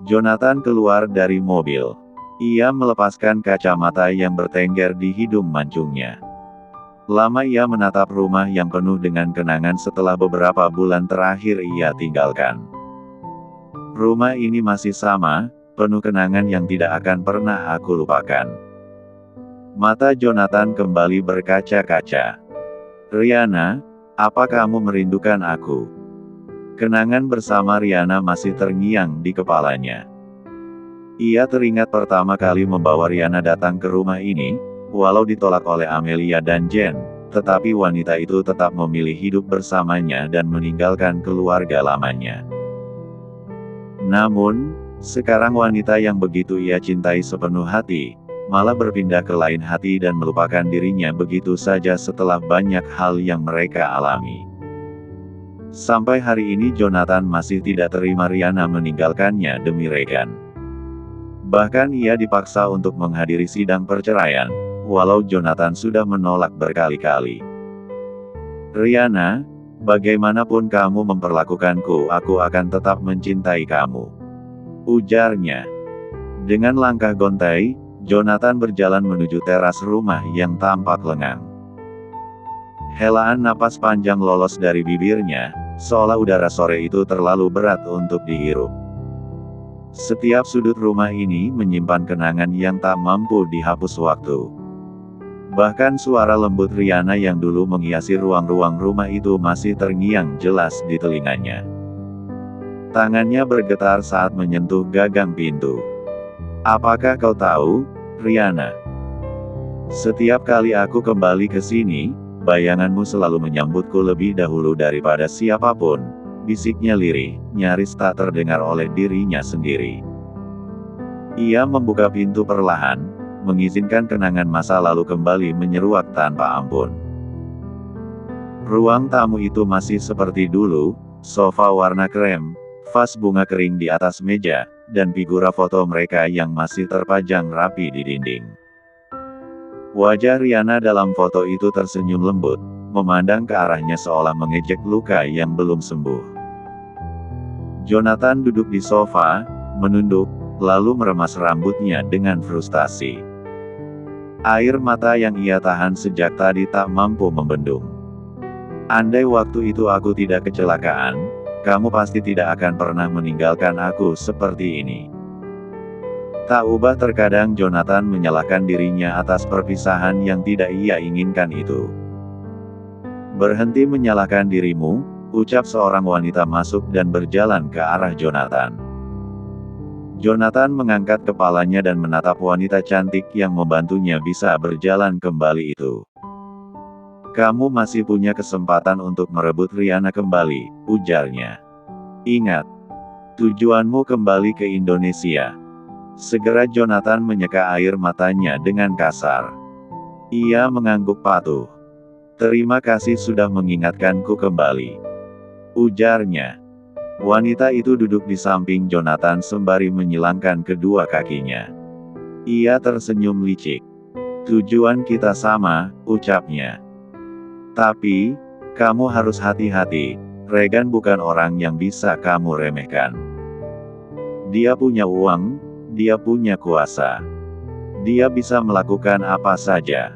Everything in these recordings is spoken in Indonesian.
Jonathan keluar dari mobil. Ia melepaskan kacamata yang bertengger di hidung mancungnya. Lama ia menatap rumah yang penuh dengan kenangan setelah beberapa bulan terakhir ia tinggalkan. Rumah ini masih sama, penuh kenangan yang tidak akan pernah aku lupakan. Mata Jonathan kembali berkaca-kaca. Rihanna, apa kamu merindukan aku? Kenangan bersama Rihanna masih terngiang di kepalanya. Ia teringat pertama kali membawa Rihanna datang ke rumah ini, walau ditolak oleh Amelia dan Jen, tetapi wanita itu tetap memilih hidup bersamanya dan meninggalkan keluarga lamanya. Namun, sekarang wanita yang begitu ia cintai sepenuh hati, malah berpindah ke lain hati dan melupakan dirinya begitu saja setelah banyak hal yang mereka alami. Sampai hari ini Jonathan masih tidak terima Rihanna meninggalkannya demi Regan. Bahkan ia dipaksa untuk menghadiri sidang perceraian, walau Jonathan sudah menolak berkali-kali. Rihanna, bagaimanapun kamu memperlakukanku, aku akan tetap mencintai kamu, ujarnya. Dengan langkah gontai, Jonathan berjalan menuju teras rumah yang tampak lengang. Helaan napas panjang lolos dari bibirnya, seolah udara sore itu terlalu berat untuk dihirup. Setiap sudut rumah ini menyimpan kenangan yang tak mampu dihapus waktu. Bahkan suara lembut Rihanna yang dulu menghiasi ruang-ruang rumah itu masih terngiang jelas di telinganya. Tangannya bergetar saat menyentuh gagang pintu. Apakah kau tahu, Rihanna? Setiap kali aku kembali ke sini, bayanganmu selalu menyambutku lebih dahulu daripada siapapun, bisiknya lirih, nyaris tak terdengar oleh dirinya sendiri. Ia membuka pintu perlahan, mengizinkan kenangan masa lalu kembali menyeruak tanpa ampun. Ruang tamu itu masih seperti dulu, sofa warna krem, vas bunga kering di atas meja, dan figura foto mereka yang masih terpajang rapi di dinding. Wajah Rihanna dalam foto itu tersenyum lembut, memandang ke arahnya seolah mengejek luka yang belum sembuh. Jonathan duduk di sofa, menunduk, lalu meremas rambutnya dengan frustasi. Air mata yang ia tahan sejak tadi tak mampu membendung. Andai waktu itu aku tidak kecelakaan, kamu pasti tidak akan pernah meninggalkan aku seperti ini. Tak ubah terkadang Jonathan menyalahkan dirinya atas perpisahan yang tidak ia inginkan itu. Berhenti menyalahkan dirimu, ucap seorang wanita masuk dan berjalan ke arah Jonathan. Jonathan mengangkat kepalanya dan menatap wanita cantik yang membantunya bisa berjalan kembali itu. Kamu masih punya kesempatan untuk merebut Rihanna kembali, ujarnya. Ingat, tujuanmu kembali ke Indonesia. Segera Jonathan menyeka air matanya dengan kasar. Ia mengangguk patuh. Terima kasih sudah mengingatkanku kembali, ujarnya. Wanita itu duduk di samping Jonathan sembari menyilangkan kedua kakinya. Ia tersenyum licik. Tujuan kita sama, ucapnya. Tapi, kamu harus hati-hati, Regan bukan orang yang bisa kamu remehkan. Dia punya uang, dia punya kuasa. Dia bisa melakukan apa saja.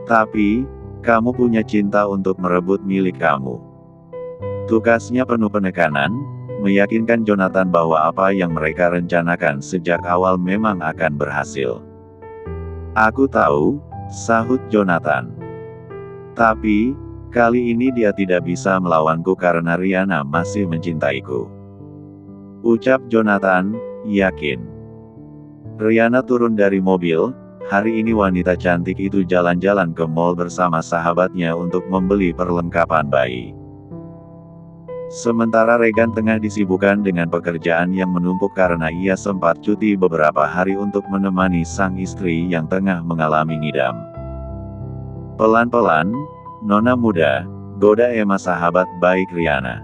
Tapi, kamu punya cinta untuk merebut milik kamu. Tukasnya penuh penekanan, meyakinkan Jonathan bahwa apa yang mereka rencanakan sejak awal memang akan berhasil. Aku tahu, sahut Jonathan. Tapi, kali ini dia tidak bisa melawanku karena Rihanna masih mencintaiku, ucap Jonathan, yakin. Rihanna turun dari mobil. Hari ini wanita cantik itu jalan-jalan ke mall bersama sahabatnya untuk membeli perlengkapan bayi. Sementara Regan tengah disibukkan dengan pekerjaan yang menumpuk karena ia sempat cuti beberapa hari untuk menemani sang istri yang tengah mengalami ngidam. Pelan-pelan, Nona muda, goda Emma sahabat baik Rihanna.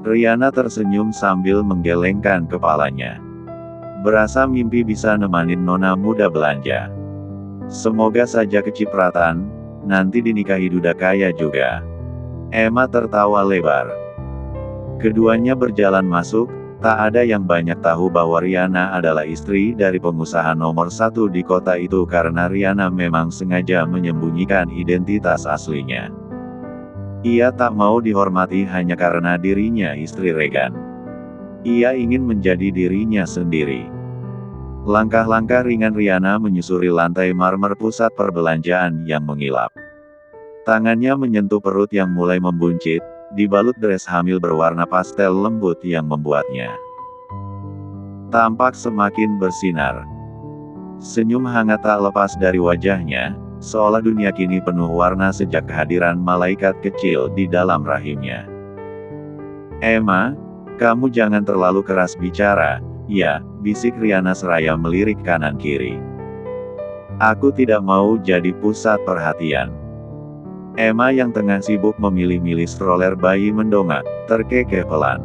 Rihanna tersenyum sambil menggelengkan kepalanya. Berasa mimpi bisa nemanin Nona muda belanja. Semoga saja kecipratan, nanti dinikahi duda kaya juga. Emma tertawa lebar. Keduanya berjalan masuk, Tak ada yang banyak tahu bahwa Riana adalah istri dari pengusaha nomor satu di kota itu karena Riana memang sengaja menyembunyikan identitas aslinya. Ia tak mau dihormati hanya karena dirinya istri Regan. Ia ingin menjadi dirinya sendiri. Langkah-langkah ringan Riana menyusuri lantai marmer pusat perbelanjaan yang mengilap. Tangannya menyentuh perut yang mulai membuncit, dibalut dress hamil berwarna pastel lembut yang membuatnya tampak semakin bersinar. Senyum hangat tak lepas dari wajahnya, seolah dunia kini penuh warna sejak kehadiran malaikat kecil di dalam rahimnya. "Emma, kamu jangan terlalu keras bicara, ya," bisik Riana seraya melirik kanan-kiri. "Aku tidak mau jadi pusat perhatian." Emma yang tengah sibuk memilih-milih stroller bayi mendongak, terkekeh pelan.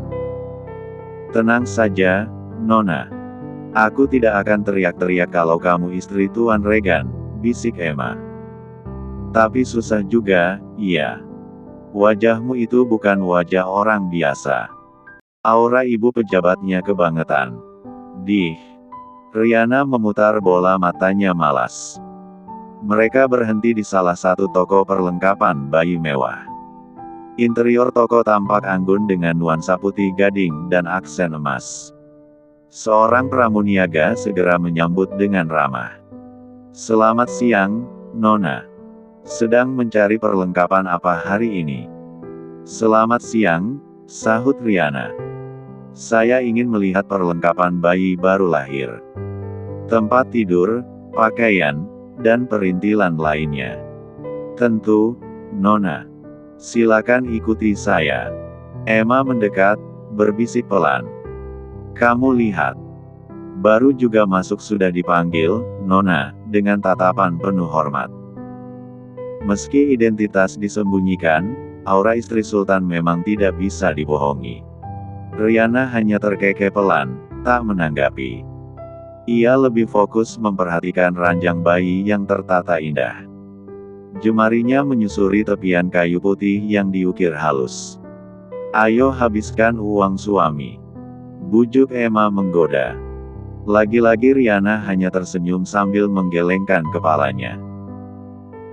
"Tenang saja, Nona. Aku tidak akan teriak-teriak kalau kamu istri Tuan Regan," bisik Emma. "Tapi susah juga, iya. Wajahmu itu bukan wajah orang biasa." Aura ibu pejabatnya kebangetan. "Dih." Riana memutar bola matanya malas. Mereka berhenti di salah satu toko perlengkapan bayi mewah. Interior toko tampak anggun dengan nuansa putih gading dan aksen emas. Seorang pramuniaga segera menyambut dengan ramah. "Selamat siang, Nona. Sedang mencari perlengkapan apa hari ini?" "Selamat siang," sahut Riana. "Saya ingin melihat perlengkapan bayi baru lahir. Tempat tidur, pakaian, dan perintilan lainnya." "Tentu, Nona. Silakan ikuti saya." Emma mendekat, berbisik pelan. "Kamu lihat. Baru juga masuk sudah dipanggil, Nona," dengan tatapan penuh hormat. Meski identitas disembunyikan, aura istri Sultan memang tidak bisa dibohongi. Riana hanya terkekeh pelan, tak menanggapi. Ia lebih fokus memperhatikan ranjang bayi yang tertata indah. Jemarinya menyusuri tepian kayu putih yang diukir halus. "Ayo habiskan uang suami," bujuk Emma menggoda. Lagi-lagi Riana hanya tersenyum sambil menggelengkan kepalanya.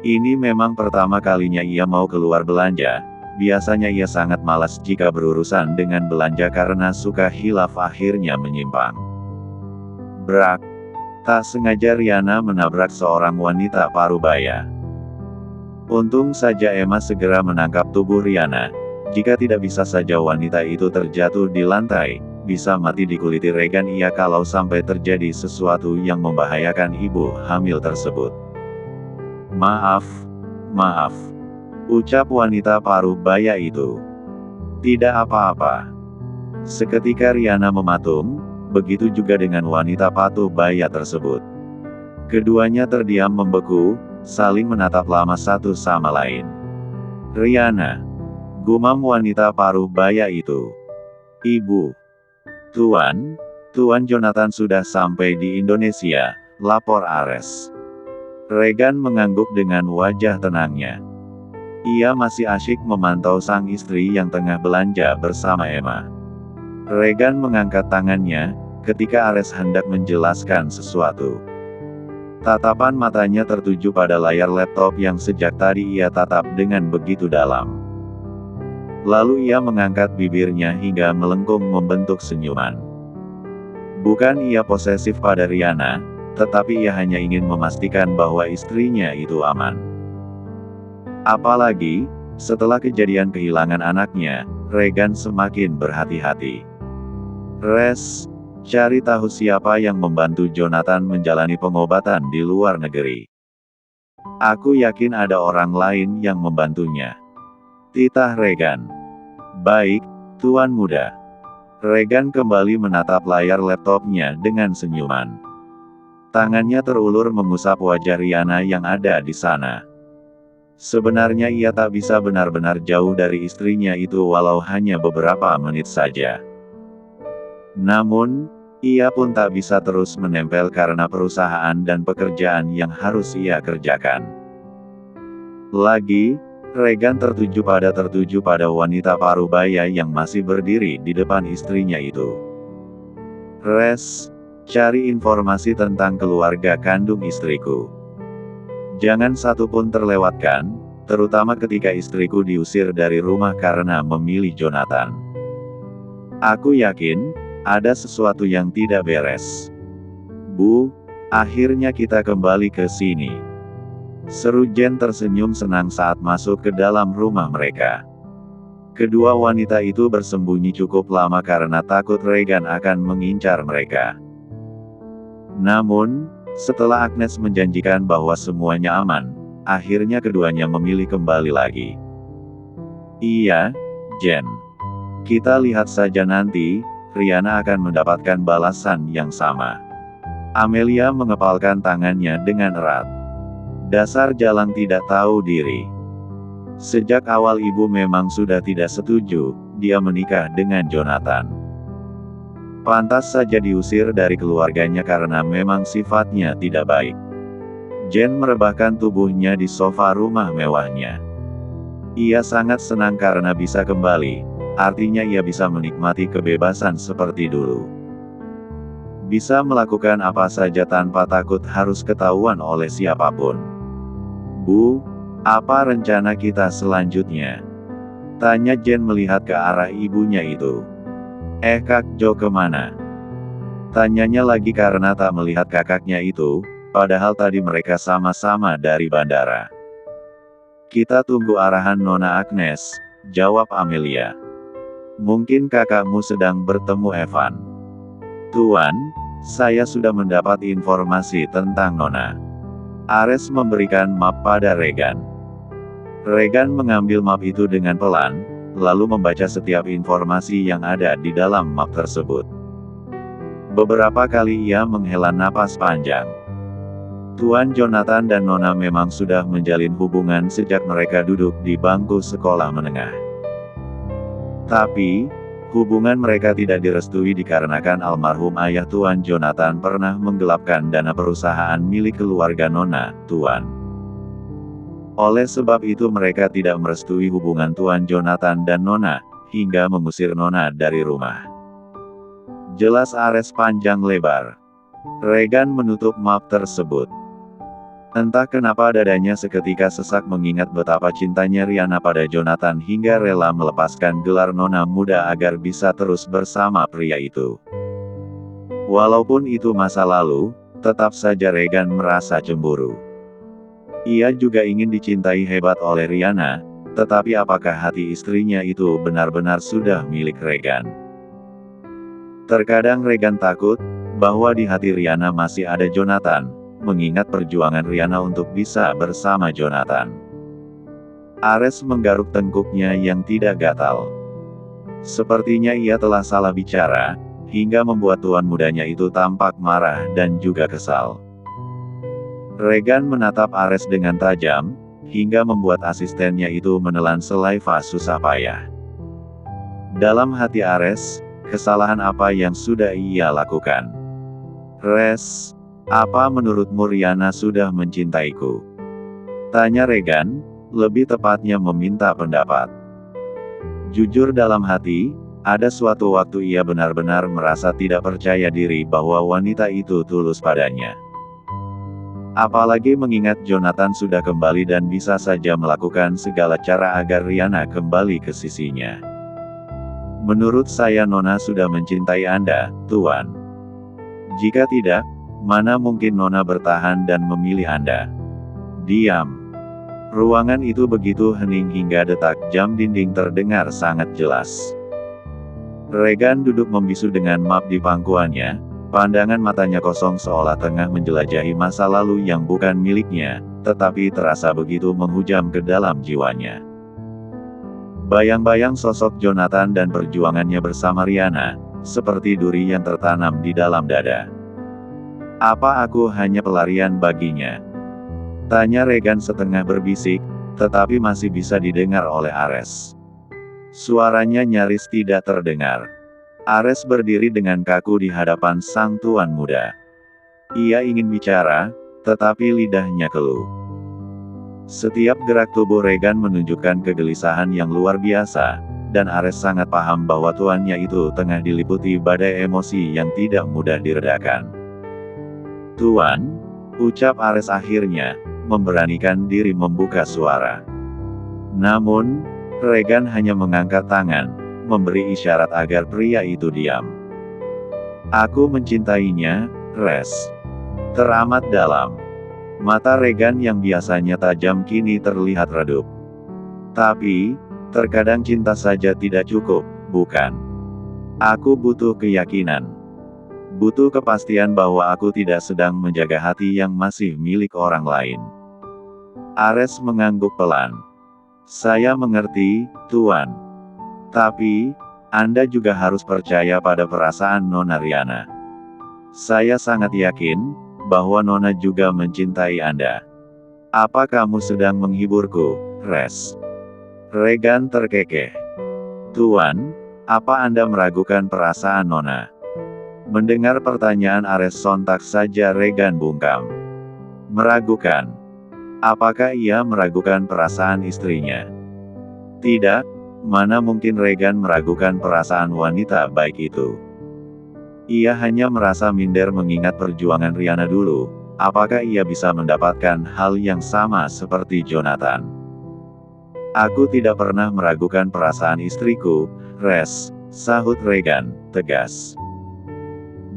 Ini memang pertama kalinya ia mau keluar belanja. Biasanya ia sangat malas jika berurusan dengan belanja karena suka hilaf akhirnya menyimpang. Brak! Tak sengaja Riana menabrak seorang wanita parubaya. Untung saja Emma segera menangkap tubuh Riana. Jika tidak bisa saja wanita itu terjatuh di lantai, bisa mati dikuliti Regan ia kalau sampai terjadi sesuatu yang membahayakan ibu hamil tersebut. Maaf, ucap wanita parubaya itu. "Tidak apa-apa." Seketika Riana mematung. Begitu juga dengan wanita patubaya tersebut. Keduanya terdiam membeku, saling menatap lama satu sama lain. "Riana," gumam wanita parubaya itu. "Ibu. Tuan Jonathan sudah sampai di Indonesia," lapor Ares. Regan mengangguk dengan wajah tenangnya. Ia masih asyik memantau sang istri yang tengah belanja bersama Emma. Regan mengangkat tangannya, ketika Ares hendak menjelaskan sesuatu. Tatapan matanya tertuju pada layar laptop yang sejak tadi ia tatap dengan begitu dalam. Lalu ia mengangkat bibirnya hingga melengkung membentuk senyuman. Bukan ia posesif pada Riana, tetapi ia hanya ingin memastikan bahwa istrinya itu aman. Apalagi, setelah kejadian kehilangan anaknya, Regan semakin berhati-hati. "Res, cari tahu siapa yang membantu Jonathan menjalani pengobatan di luar negeri. Aku yakin ada orang lain yang membantunya," titah Regan. "Baik, Tuan Muda." Regan kembali menatap layar laptopnya dengan senyuman. Tangannya terulur mengusap wajah Riana yang ada di sana. Sebenarnya ia tak bisa benar-benar jauh dari istrinya itu walau hanya beberapa menit saja. Namun, ia pun tak bisa terus menempel karena perusahaan dan pekerjaan yang harus ia kerjakan. Lagi, Regan tertuju pada wanita parubaya yang masih berdiri di depan istrinya itu. Res, cari informasi tentang keluarga kandung istriku. Jangan satu pun terlewatkan, terutama ketika istriku diusir dari rumah karena memilih Jonathan. Aku yakin, ada sesuatu yang tidak beres. Bu, akhirnya kita kembali ke sini. Seru Jen tersenyum senang saat masuk ke dalam rumah mereka. Kedua wanita itu bersembunyi cukup lama karena takut Regan akan mengincar mereka. Namun, setelah Agnes menjanjikan bahwa semuanya aman, akhirnya keduanya memilih kembali lagi. Iya, Jen. Kita lihat saja nanti, Rihanna akan mendapatkan balasan yang sama. Amelia mengepalkan tangannya dengan erat. Dasar Jalang tidak tahu diri. Sejak awal ibu memang sudah tidak setuju, dia menikah dengan Jonathan. Pantas saja diusir dari keluarganya karena memang sifatnya tidak baik. Jen merebahkan tubuhnya di sofa rumah mewahnya. Ia sangat senang karena bisa kembali, artinya ia bisa menikmati kebebasan seperti dulu. Bisa melakukan apa saja tanpa takut harus ketahuan oleh siapapun. Bu, apa rencana kita selanjutnya? Tanya Jen melihat ke arah ibunya itu. Kak Jo kemana? Tanyanya lagi karena tak melihat kakaknya itu, padahal tadi mereka sama-sama dari bandara. Kita tunggu arahan Nona Agnes, jawab Amelia. Mungkin kakakmu sedang bertemu Evan. Tuan, saya sudah mendapat informasi tentang Nona. Ares memberikan map pada Regan. Regan mengambil map itu dengan pelan, lalu membaca setiap informasi yang ada di dalam map tersebut. Beberapa kali ia menghela napas panjang. Tuan Jonathan dan Nona memang sudah menjalin hubungan sejak mereka duduk di bangku sekolah menengah. Tapi, hubungan mereka tidak direstui dikarenakan almarhum ayah Tuan Jonathan pernah menggelapkan dana perusahaan milik keluarga Nona, Tuan. Oleh sebab itu mereka tidak merestui hubungan Tuan Jonathan dan Nona, hingga mengusir Nona dari rumah. Jelas Ares panjang lebar. Regan menutup map tersebut. Entah kenapa dadanya seketika sesak mengingat betapa cintanya Rihanna pada Jonathan hingga rela melepaskan gelar Nona muda agar bisa terus bersama pria itu. Walaupun itu masa lalu, tetap saja Regan merasa cemburu. Ia juga ingin dicintai hebat oleh Rihanna, tetapi apakah hati istrinya itu benar-benar sudah milik Regan? Terkadang Regan takut, bahwa di hati Rihanna masih ada Jonathan, mengingat perjuangan Rihanna untuk bisa bersama Jonathan. Ares menggaruk tengkuknya yang tidak gatal. Sepertinya ia telah salah bicara, hingga membuat tuan mudanya itu tampak marah dan juga kesal. Regan menatap Ares dengan tajam, hingga membuat asistennya itu menelan selaiva susah payah. Dalam hati Ares, kesalahan apa yang sudah ia lakukan? Res, apa menurutmu Rihanna sudah mencintaiku? Tanya Regan, lebih tepatnya meminta pendapat. Jujur dalam hati, ada suatu waktu ia benar-benar merasa tidak percaya diri bahwa wanita itu tulus padanya. Apalagi mengingat Jonathan sudah kembali dan bisa saja melakukan segala cara agar Rihanna kembali ke sisinya. Menurut saya Nona sudah mencintai Anda, Tuan. Jika tidak, mana mungkin Nona bertahan dan memilih Anda? Diam. Ruangan itu begitu hening hingga detak jam dinding terdengar sangat jelas. Regan duduk membisu dengan map di pangkuannya. Pandangan matanya kosong seolah tengah menjelajahi masa lalu yang bukan miliknya, tetapi terasa begitu menghujam ke dalam jiwanya. Bayang-bayang sosok Jonathan dan perjuangannya bersama Rihanna, seperti duri yang tertanam di dalam dada. Apa aku hanya pelarian baginya? Tanya Regan setengah berbisik, tetapi masih bisa didengar oleh Ares. Suaranya nyaris tidak terdengar. Ares berdiri dengan kaku di hadapan sang tuan muda. Ia ingin bicara, tetapi lidahnya keluh. Setiap gerak tubuh Regan menunjukkan kegelisahan yang luar biasa, dan Ares sangat paham bahwa tuannya itu tengah diliputi badai emosi yang tidak mudah diredakan. "Tuan," ucap Ares akhirnya, memberanikan diri membuka suara. Namun, Regan hanya mengangkat tangan, memberi isyarat agar pria itu diam. "Aku mencintainya, Res." Teramat dalam. Mata Regan yang biasanya tajam kini terlihat redup. "Tapi, terkadang cinta saja tidak cukup, bukan? Aku butuh keyakinan. Butuh kepastian bahwa aku tidak sedang menjaga hati yang masih milik orang lain." Ares mengangguk pelan. "Saya mengerti, Tuan. Tapi, Anda juga harus percaya pada perasaan Nona Riana. Saya sangat yakin bahwa Nona juga mencintai Anda. Apa kamu sedang menghiburku, Res?" Regan terkekeh. "Tuan, apa Anda meragukan perasaan Nona?" Mendengar pertanyaan Ares sontak saja Regan bungkam. Meragukan? Apakah ia meragukan perasaan istrinya? Tidak, mana mungkin Regan meragukan perasaan wanita baik itu. Ia hanya merasa minder mengingat perjuangan Riana dulu. Apakah ia bisa mendapatkan hal yang sama seperti Jonathan? "Aku tidak pernah meragukan perasaan istriku, Res," sahut Regan, tegas.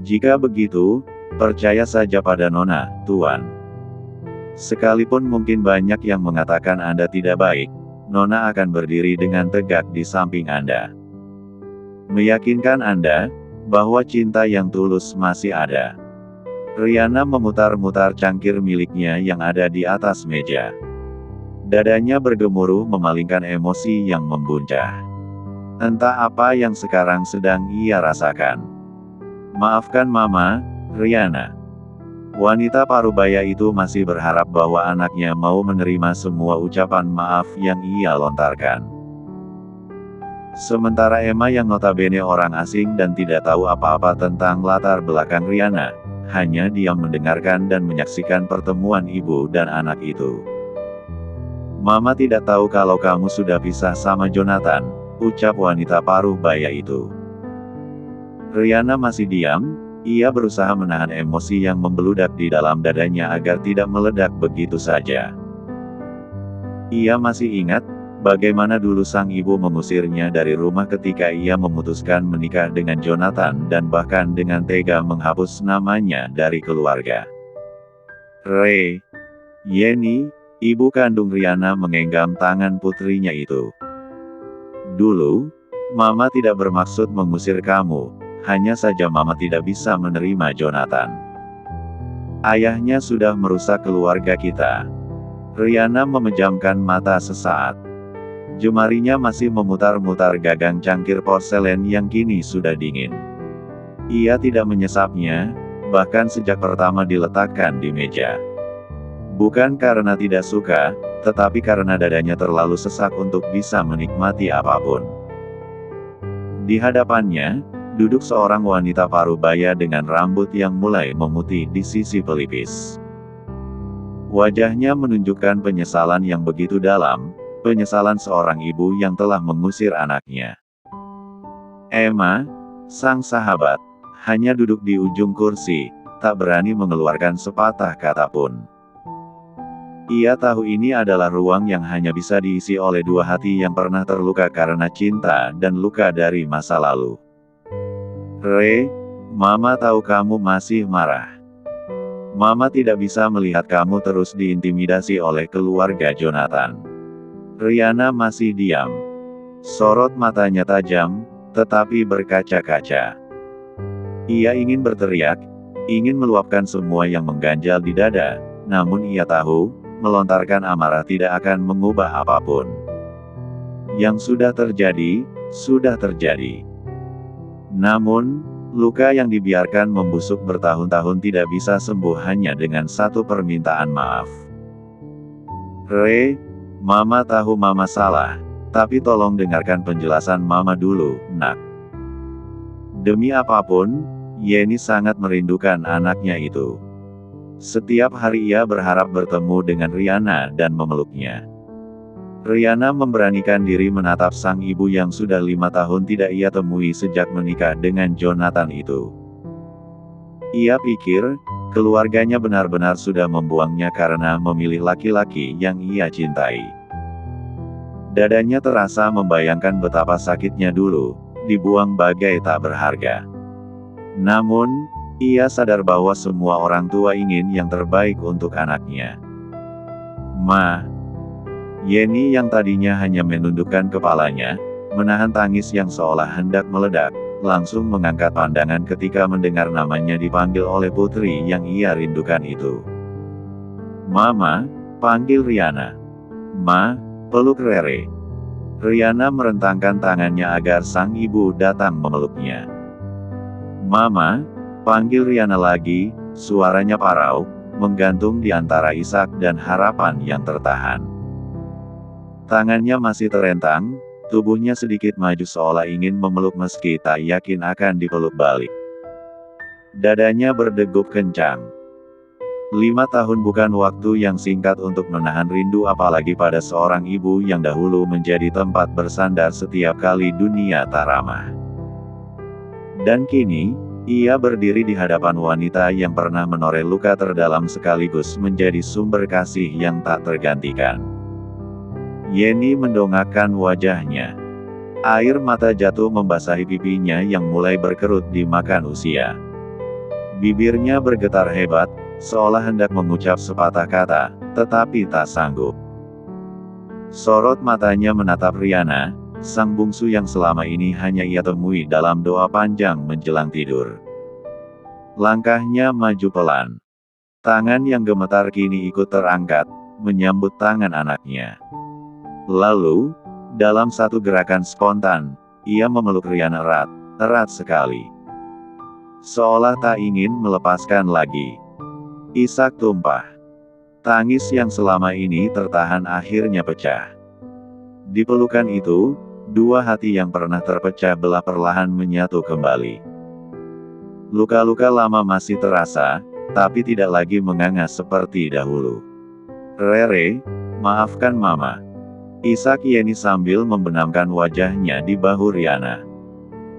"Jika begitu, percaya saja pada Nona, Tuan. Sekalipun mungkin banyak yang mengatakan Anda tidak baik, Nona akan berdiri dengan tegak di samping Anda. Meyakinkan Anda bahwa cinta yang tulus masih ada." Riana memutar-mutar cangkir miliknya yang ada di atas meja. Dadanya bergemuruh memalingkan emosi yang membuncah. Entah apa yang sekarang sedang ia rasakan. "Maafkan Mama, Riana." Wanita parubaya itu masih berharap bahwa anaknya mau menerima semua ucapan maaf yang ia lontarkan. Sementara Emma yang notabene orang asing dan tidak tahu apa-apa tentang latar belakang Riana, hanya diam mendengarkan dan menyaksikan pertemuan ibu dan anak itu. "Mama tidak tahu kalau kamu sudah pisah sama Jonathan," ucap wanita paruh baya itu. Riana masih diam, ia berusaha menahan emosi yang membeludak di dalam dadanya agar tidak meledak begitu saja. Ia masih ingat, bagaimana dulu sang ibu mengusirnya dari rumah ketika ia memutuskan menikah dengan Jonathan dan bahkan dengan tega menghapus namanya dari keluarga. Yeni, ibu kandung Riana menggenggam tangan putrinya itu. "Dulu, Mama tidak bermaksud mengusir kamu, hanya saja Mama tidak bisa menerima Jonathan. Ayahnya sudah merusak keluarga kita." Riana memejamkan mata sesaat. Jemarinya masih memutar-mutar gagang cangkir porselen yang kini sudah dingin. Ia tidak menyesapnya, bahkan sejak pertama diletakkan di meja. Bukan karena tidak suka, tetapi karena dadanya terlalu sesak untuk bisa menikmati apapun. Di hadapannya, duduk seorang wanita parubaya dengan rambut yang mulai memutih di sisi pelipis. Wajahnya menunjukkan penyesalan yang begitu dalam, penyesalan seorang ibu yang telah mengusir anaknya. Emma, sang sahabat, hanya duduk di ujung kursi, tak berani mengeluarkan sepatah kata pun. Ia tahu ini adalah ruang yang hanya bisa diisi oleh dua hati yang pernah terluka karena cinta dan luka dari masa lalu. Mama tahu kamu masih marah. Mama tidak bisa melihat kamu terus diintimidasi oleh keluarga Jonathan." Riana masih diam. Sorot matanya tajam, tetapi berkaca-kaca. Ia ingin berteriak, ingin meluapkan semua yang mengganjal di dada, namun ia tahu, melontarkan amarah tidak akan mengubah apapun. Yang sudah terjadi, sudah terjadi. Namun, luka yang dibiarkan membusuk bertahun-tahun tidak bisa sembuh hanya dengan satu permintaan maaf. Mama tahu Mama salah, tapi tolong dengarkan penjelasan Mama dulu, Nak. Demi apapun, Yeni sangat merindukan anaknya itu. Setiap hari ia berharap bertemu dengan Riana dan memeluknya. Riana memberanikan diri menatap sang ibu yang sudah 5 tahun tidak ia temui sejak menikah dengan Jonathan itu. Ia pikir, keluarganya benar-benar sudah membuangnya karena memilih laki-laki yang ia cintai. Dadanya terasa membayangkan betapa sakitnya dulu, dibuang bagai tak berharga. Namun, ia sadar bahwa semua orang tua ingin yang terbaik untuk anaknya. Ma. Yeni yang tadinya hanya menundukkan kepalanya, menahan tangis yang seolah hendak meledak, langsung mengangkat pandangan ketika mendengar namanya dipanggil oleh putri yang ia rindukan itu. Mama, panggil Riana. Ma, peluk Rere. Riana merentangkan tangannya agar sang ibu datang memeluknya. Mama, panggil Riana lagi, suaranya parau, menggantung di antara isak dan harapan yang tertahan. Tangannya masih terentang, tubuhnya sedikit maju seolah ingin memeluk meski tak yakin akan dipeluk balik. Dadanya berdegup kencang. 5 tahun bukan waktu yang singkat untuk menahan rindu apalagi pada seorang ibu yang dahulu menjadi tempat bersandar setiap kali dunia tak ramah. Dan kini, ia berdiri di hadapan wanita yang pernah menoreh luka terdalam sekaligus menjadi sumber kasih yang tak tergantikan. Yeni mendongakkan wajahnya. Air mata jatuh membasahi pipinya yang mulai berkerut dimakan usia. Bibirnya bergetar hebat, seolah hendak mengucap sepatah kata, tetapi tak sanggup. Sorot matanya menatap Riana, sang bungsu yang selama ini hanya ia temui dalam doa panjang menjelang tidur. Langkahnya maju pelan. Tangan yang gemetar kini ikut terangkat, menyambut tangan anaknya. Lalu, dalam satu gerakan spontan, ia memeluk Riana erat, erat sekali. Seolah tak ingin melepaskan lagi. Isak tumpah. Tangis yang selama ini tertahan akhirnya pecah. Di pelukan itu, dua hati yang pernah terpecah belah perlahan menyatu kembali. Luka-luka lama masih terasa, tapi tidak lagi menganga seperti dahulu. Rere, maafkan Mama. Isak Yeni sambil membenamkan wajahnya di bahu Riana.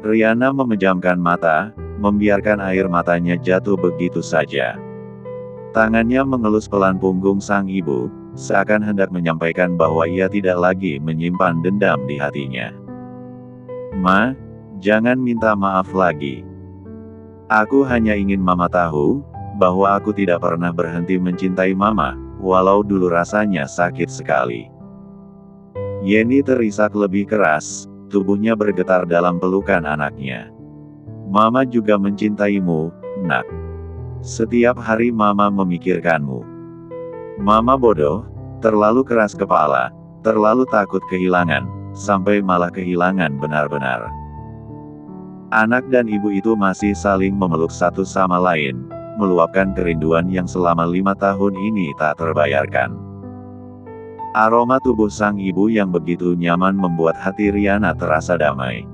Riana memejamkan mata, membiarkan air matanya jatuh begitu saja. Tangannya mengelus pelan punggung sang ibu, seakan hendak menyampaikan bahwa ia tidak lagi menyimpan dendam di hatinya. Ma, jangan minta maaf lagi. Aku hanya ingin Mama tahu, bahwa aku tidak pernah berhenti mencintai Mama, walau dulu rasanya sakit sekali. Yeni terisak lebih keras, tubuhnya bergetar dalam pelukan anaknya. Mama juga mencintaimu, Nak. Setiap hari Mama memikirkanmu. Mama bodoh, terlalu keras kepala, terlalu takut kehilangan, sampai malah kehilangan benar-benar. Anak dan ibu itu masih saling memeluk satu sama lain, meluapkan kerinduan yang selama 5 tahun ini tak terbayarkan. Aroma tubuh sang ibu yang begitu nyaman membuat hati Riana terasa damai.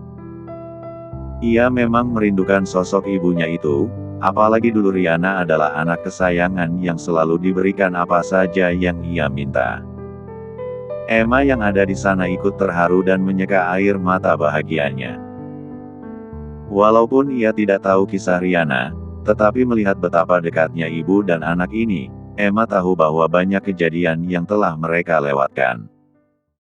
Ia memang merindukan sosok ibunya itu, apalagi dulu Riana adalah anak kesayangan yang selalu diberikan apa saja yang ia minta. Emma yang ada di sana ikut terharu dan menyeka air mata bahagianya. Walaupun ia tidak tahu kisah Riana, tetapi melihat betapa dekatnya ibu dan anak ini, Emma tahu bahwa banyak kejadian yang telah mereka lewatkan.